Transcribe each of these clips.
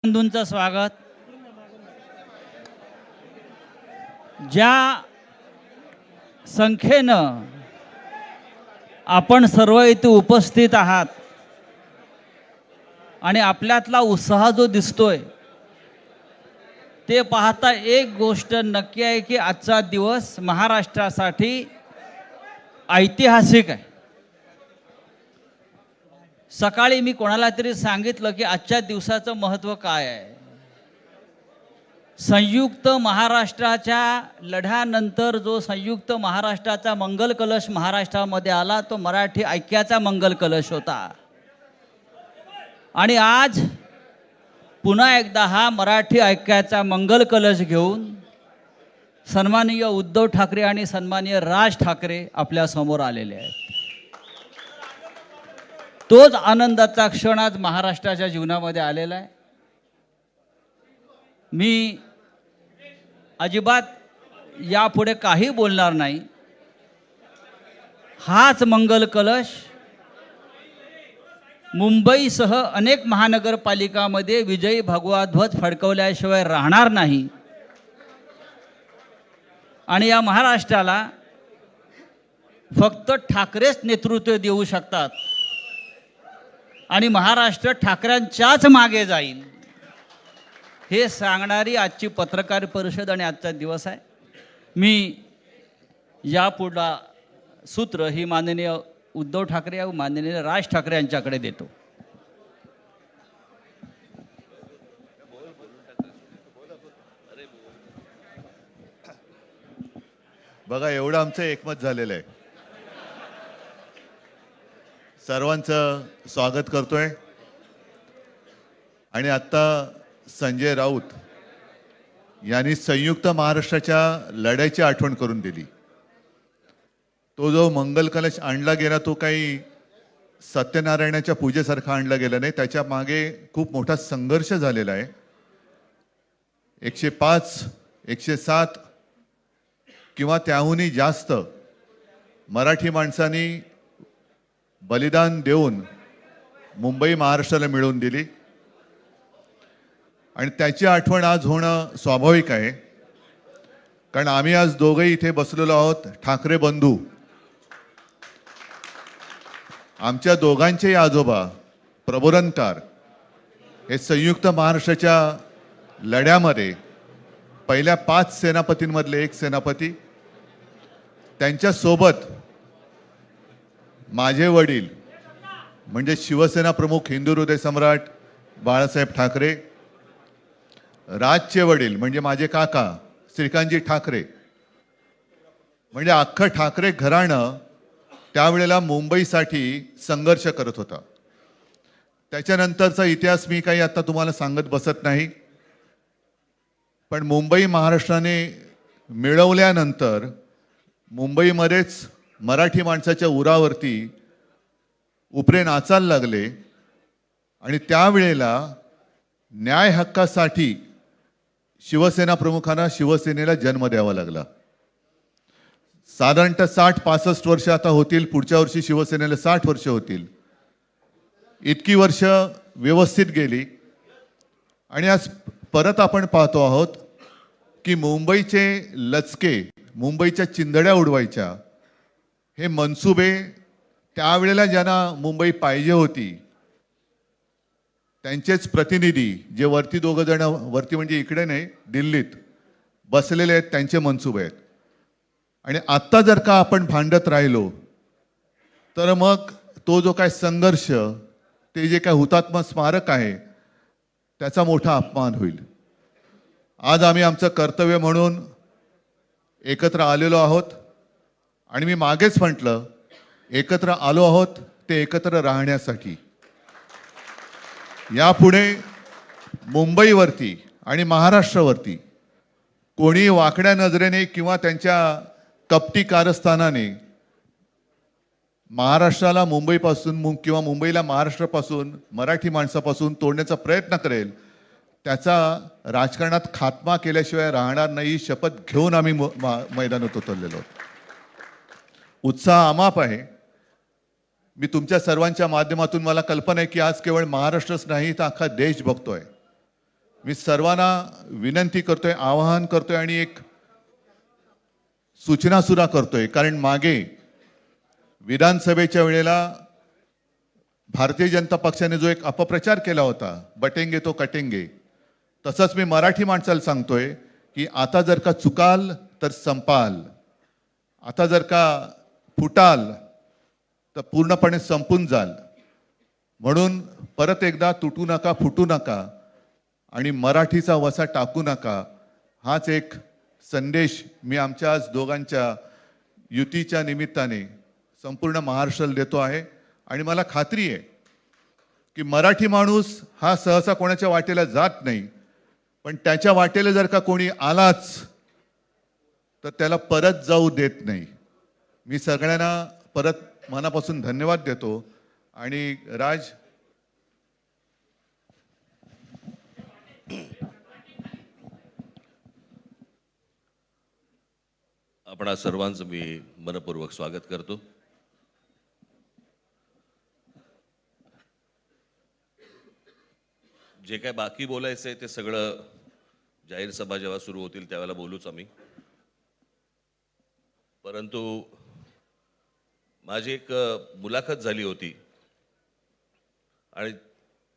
बंधूंचं स्वागत. ज्या संख्येनं आपण सर्व इथे उपस्थित आहात आणि आपल्यातला उत्साह जो दिसतोय ते पाहता एक गोष्ट नक्की आहे की आजचा दिवस महाराष्ट्रासाठी ऐतिहासिक आहे. सकाळी मी कोणाला तरी सांगितलं की आजच्या दिवसाचं महत्त्व काय आहे. संयुक्त महाराष्ट्राच्या लढ्यानंतर जो संयुक्त महाराष्ट्राचा मंगल कलश महाराष्ट्रामध्ये आला तो मराठी ऐक्याचा मंगल कलश होता. आणि आज पुन्हा एकदा हा मराठी ऐक्याचा मंगल कलश घेऊन सन्माननीय उद्धव ठाकरे आणि सन्माननीय राज ठाकरे आपल्या समोर आलेले आहेत. तोच आनंदाचा क्षण आज महाराष्ट्राच्या जीवनामध्ये आलेला आहे. मी अजिबात यापुढे काही बोलणार नाही. हाच मंगल कलश मुंबईसह अनेक महानगरपालिकामध्ये विजयी भगवा ध्वज फडकवल्याशिवाय राहणार नाही. आणि या महाराष्ट्राला फक्त ठाकरेच नेतृत्व देऊ शकतात आणि महाराष्ट्र ठाकरेंच्याच मागे जाईल हे सांगणारी आजची पत्रकार परिषद आणि आजचा दिवस आहे. मी यापुढला सूत्र ही माननीय उद्धव ठाकरे व माननीय राज ठाकरे यांच्याकडे देतो. बघा एवढं आमचं एकमत झालेलं आहे. सर्वांचं स्वागत करतोय. आणि आता संजय राऊत यांनी संयुक्त महाराष्ट्राच्या लढ्याची आठवण करून दिली. तो जो मंगल कलश आणला गेला तो काही सत्यनारायणाच्या पूजेसारखा आणला गेला नाही. त्याच्या मागे खूप मोठा संघर्ष झालेला आहे. 105 107 किंवा त्याहूनही जास्त मराठी माणसांनी बलिदान देऊन मुंबई महाराष्ट्राला मिळवून दिली आणि त्याची आठवण आज होणं स्वाभाविक आहे. कारण आम्ही आज दोघेही इथे बसलेलो आहोत ठाकरे बंधू. आमच्या दोघांचेही आजोबा प्रबोधनकार हे संयुक्त महाराष्ट्राच्या लढ्यामध्ये पहिल्या 5 सेनापतींमधले एक सेनापती. त्यांच्यासोबत माझे वडील म्हणजे शिवसेना प्रमुख हिंदू हृदय सम्राट बाळासाहेब ठाकरे, राजचे वडील म्हणजे माझे काका श्रीकांतजी ठाकरे, म्हणजे अख्खं ठाकरे घराणं त्यावेळेला मुंबईसाठी संघर्ष करत होता. त्याच्यानंतरचा इतिहास मी काही आता तुम्हाला सांगत बसत नाही. पण मुंबई महाराष्ट्राने मिळवल्यानंतर मुंबईमध्येच मराठी माणसाच्या उरावरती उपरे नाचायला लागले आणि त्यावेळेला न्याय हक्कासाठी शिवसेना प्रमुखांना शिवसेनेला जन्म द्यावा लागला. साधारणतः 60-65 वर्ष आता होतील. पुढच्या वर्षी शिवसेनेला 60 वर्ष होतील. इतकी वर्ष व्यवस्थित गेली आणि आज परत आपण पाहतो आहोत की मुंबईचे लचके, मुंबईच्या चिंधड्या उडवायच्या हे मनसुबे त्यावेळेला ज्यांना मुंबई पाहिजे होती त्यांचेच प्रतिनिधी जे वरती दोघं जण, वरती म्हणजे इकडे नाही दिल्लीत बसलेले आहेत, त्यांचे मनसुबे आहेत. आणि आत्ता जर का आपण भांडत राहिलो तर मग तो जो काय संघर्ष, ते जे काय हुतात्मा स्मारक आहे त्याचा मोठा अपमान होईल. आज आम्ही आमचं कर्तव्य म्हणून एकत्र आलेलो आहोत आणि मी मागेच म्हटलं एकत्र आलो आहोत ते एकत्र राहण्यासाठी. यापुढे मुंबईवरती आणि महाराष्ट्रावरती कोणी वाकड्या नजरेने किंवा त्यांच्या कपटी कारस्थानाने महाराष्ट्राला मुंबईपासून किंवा मुंबईला महाराष्ट्रापासून, मराठी माणसापासून तोडण्याचा प्रयत्न करेल त्याचा राजकारणात खात्मा केल्याशिवाय राहणार नाही. शपथ घेऊन आम्ही मैदानात उतरलेलो आहोत. उत्साह अमाप आहे. मी तुमच्या सर्वांच्या माध्यमातून मला कल्पना आहे की आज केवळ महाराष्ट्रच नाही तर अख्खा देश बघतोय. मी सर्वांना विनंती करतोय, आवाहन करतोय आणि एक सूचना सुद्धा करतोय, कारण मागे विधानसभेच्या वेळेला भारतीय जनता पक्षाने जो एक अपप्रचार केला होता, बटेंगे तो कटेंगे, तसंच मी मराठी माणसाला सांगतोय की आता जर का चुकाल तर संपाल, आता जर का फुटाल तर पूर्णपणे संपून जाल. म्हणून परत एकदा तुटू नका, फुटू नका आणि मराठीचा वसा टाकू नका, हाच एक संदेश मी आमच्या आज दोघांच्या युतीच्या निमित्ताने संपूर्ण महाराष्ट्राला देतो आहे. आणि मला खात्री आहे की मराठी माणूस हा सहसा कोणाच्या वाटेला जात नाही, पण त्याच्या वाटेला जर का कोणी आलाच तर त्याला परत जाऊ देत नाही. मी सगळ्यांना परत मनापासून धन्यवाद देतो. आणि राज, आपणा सर्वांचं मी मनपूर्वक स्वागत करतो. जे काय बाकी बोलायचं आहे ते सगळं जाहीर सभा जेव्हा सुरू होतील त्यावेळेला बोलूच आम्ही. परंतु माझी एक मुलाखत झाली होती आणि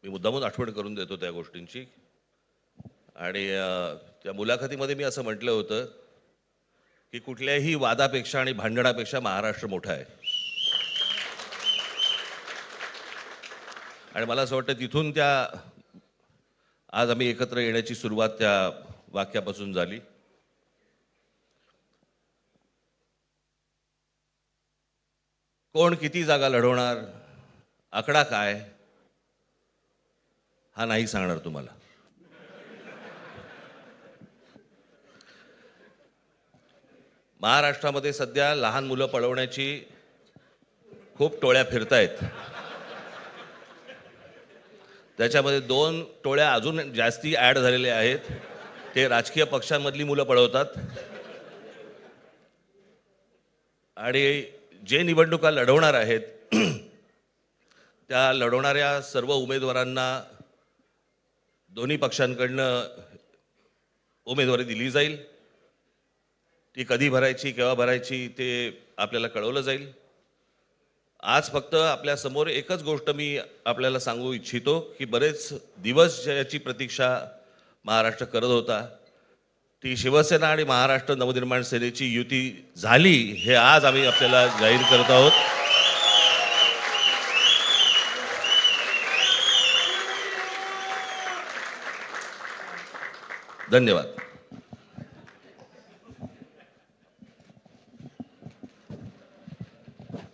मी मुद्दामून आठवण करून देतो त्या गोष्टींची. आणि त्या मुलाखतीमध्ये मी असं म्हटलं होतं की कुठल्याही वादापेक्षा आणि भांडणापेक्षा महाराष्ट्र मोठा आहे. आणि मला असं वाटतं तिथून त्या आज आम्ही एकत्र येण्याची सुरुवात त्या वाक्यापासून झाली. कोण किती जागा लढवणार, आकडा काय, हा नाही सांगणार तुम्हाला. महाराष्ट्रामध्ये सध्या लहान मुलं पळवण्याची खूप टोळ्या फिरतायत. त्याच्यामध्ये 2 टोळ्या अजून जास्ती ॲड झालेल्या आहेत. ते राजकीय पक्षांमधली मुलं पळवतात आणि जे निवडणुका लढवणार आहेत त्या लढवणाऱ्या सर्व उमेदवारांना दोन्ही पक्षांकडनं उमेदवारी दिली जाईल. ती कधी भरायची, केव्हा भरायची ते आपल्याला कळवलं जाईल. आज फक्त आपल्या समोर एकच गोष्ट मी आपल्याला सांगू इच्छितो की बरेच दिवस याची प्रतीक्षा महाराष्ट्र करत होता. ती शिवसेना आणि महाराष्ट्र नवनिर्माण सेनेची युती झाली हे आज आम्ही आपल्याला जाहीर करत आहोत. धन्यवाद.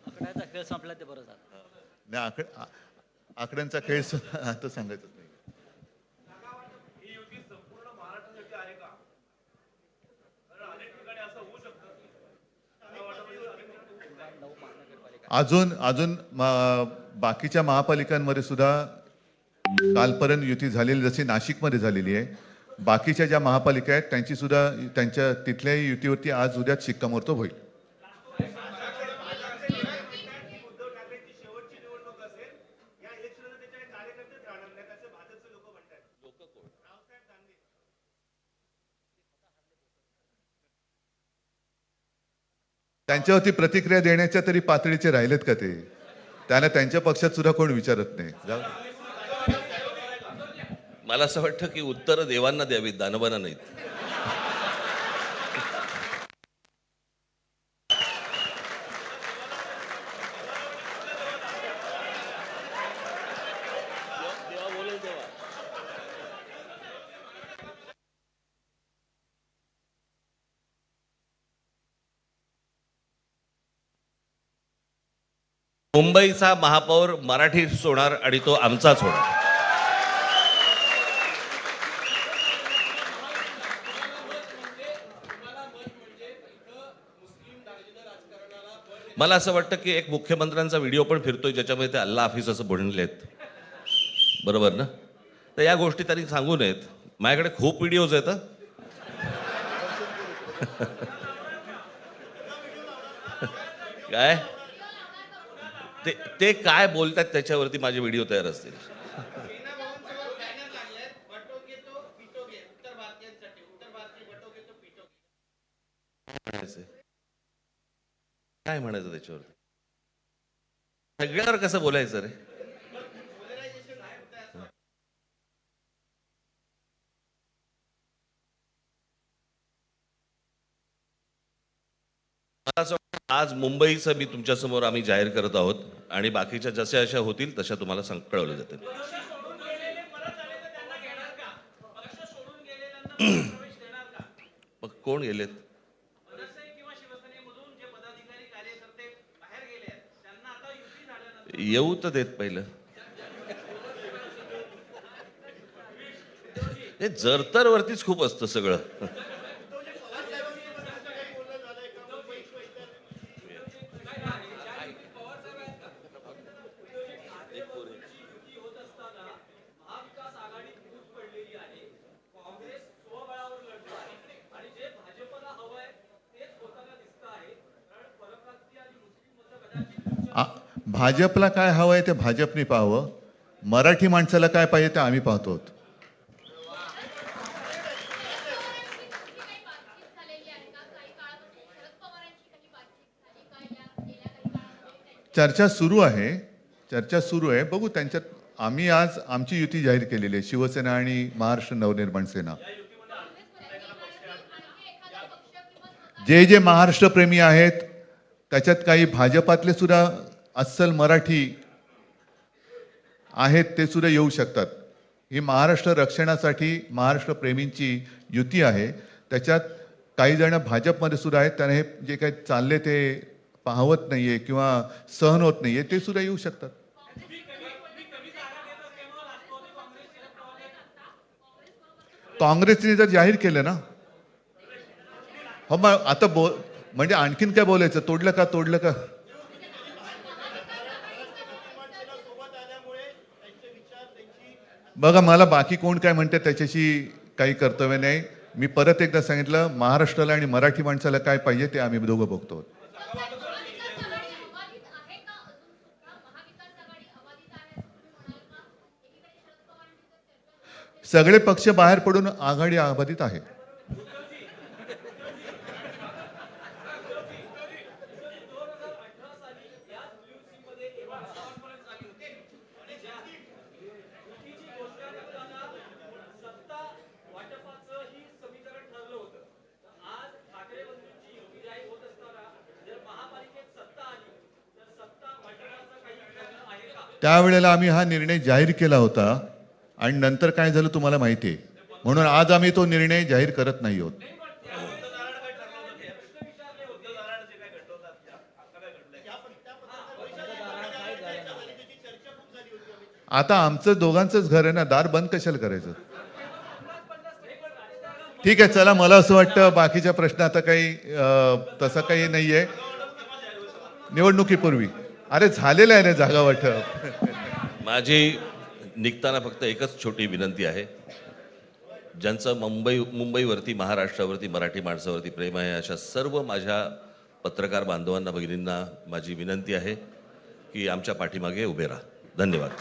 आकड्याचा खेळ संपला ते बरं झालं. नाही, आकड्यांचा खेळ आता सांगायचं नाही. अजून अजून बाकीच्या महापालिकांमध्ये सुद्धा कालपर्यंत युती झालेली, जशी नाशिकमध्ये झालेली आहे, बाकीच्या ज्या महापालिका आहेत त्यांची सुद्धा त्यांच्या तिथल्याही युतीवरती आज उद्याच शिक्कामोर्तब होईल. त्यांच्यावरती प्रतिक्रिया देण्याच्या तरी पातळीचे राहिलेत का ते? त्याला त्यांच्या पक्षात सुद्धा कोण विचारत नाही. जाऊ दे. मला असं वाटतं की उत्तरं देवांना द्यावीत, दानवांना नाहीत. मुंबईचा महापौर मराठीच होणार आणि तो आमचाच होणार. मला असं वाटतं की एक मुख्यमंत्र्यांचा व्हिडिओ पण फिरतोय ज्याच्यामध्ये ते अल्ला हाफिज असं म्हणलेत, बरोबर ना? तर या गोष्टी त्यांनी सांगू नयेत. माझ्याकडे खूप व्हिडिओज आहेत. काय ते काय बोलतात त्याच्यावरती माझे व्हिडिओ तयार असतील. म्हणायचंय? काय म्हणायचं त्याच्यावर? सगळ्यावर कसं बोलायचं रे? मला असं वाटतं आज मुंबईचं मी तुमच्यासमोर आम्ही जाहीर करत आहोत आणि बाकीच्या जशा अशा होतील तशा तुम्हाला कळवलं जातील. मग कोण गेलेत? येऊ तर देत पहिलं. हे जरतर वरतीच खूप असतं सगळं. भाजपला काय हवंय ते भाजपने पाहावं, मराठी माणसाला काय पाहिजे ते आम्ही पाहतो. चर्चा सुरू आहे, चर्चा सुरू आहे. बघू त्यांच्यात. आम्ही आज आमची युती जाहीर केलेली आहे, शिवसेना आणि महाराष्ट्र नवनिर्माण सेना. जे जे महाराष्ट्र प्रेमी आहेत त्याच्यात काही भाजपातले सुद्धा अस्सल मराठी आहेत, ते सुद्धा येऊ शकतात. ही महाराष्ट्र रक्षणासाठी महाराष्ट्र प्रेमींची युती आहे. त्याच्यात काही जण भाजपमध्ये सुद्धा आहेत, त्याने हे जे काही चालले ते पाहवत नाहीये किंवा सहन होत नाहीये, ते सुद्धा येऊ शकतात. काँग्रेसने जर जाहीर केलं ना, हो मग आता म्हणजे आणखीन काय बोलायचं? तोडलं का तोडलं का? बघा, मला बाकी कोण काय म्हणते त्याच्याशी काही कर्तव्य नाही. मी परत एकदा सांगितलं, महाराष्ट्राला आणि मराठी माणसाला काय पाहिजे ते आम्ही दोघं बघतो. सगळे पक्ष बाहेर पडून आघाडी अबाधित आहे. त्यावेळेला आम्ही हा निर्णय जाहीर केला होता आणि नंतर काय झालं तुम्हाला माहिती आहे. म्हणून आज आम्ही तो निर्णय जाहीर करत नाही आहोत. आता आमचं दोघांचंच घर आहे ना, दार बंद कशाला करायचं? ठीक आहे, चला. मला असं वाटतं बाकीच्या प्रश्न आता काही तसं काही नाहीये. निवडणुकीपूर्वी अरे झालेलं आहे ना जागा वाटप. माझी निघताना फक्त एकच छोटी विनंती आहे. ज्यांचं मुंबईवरती, महाराष्ट्रावरती, मराठी माणसावरती प्रेम आहे, अशा सर्व माझ्या पत्रकार बांधवांना, भगिनींना माझी विनंती आहे की आमच्या पाठीमागे उभे राहा. धन्यवाद.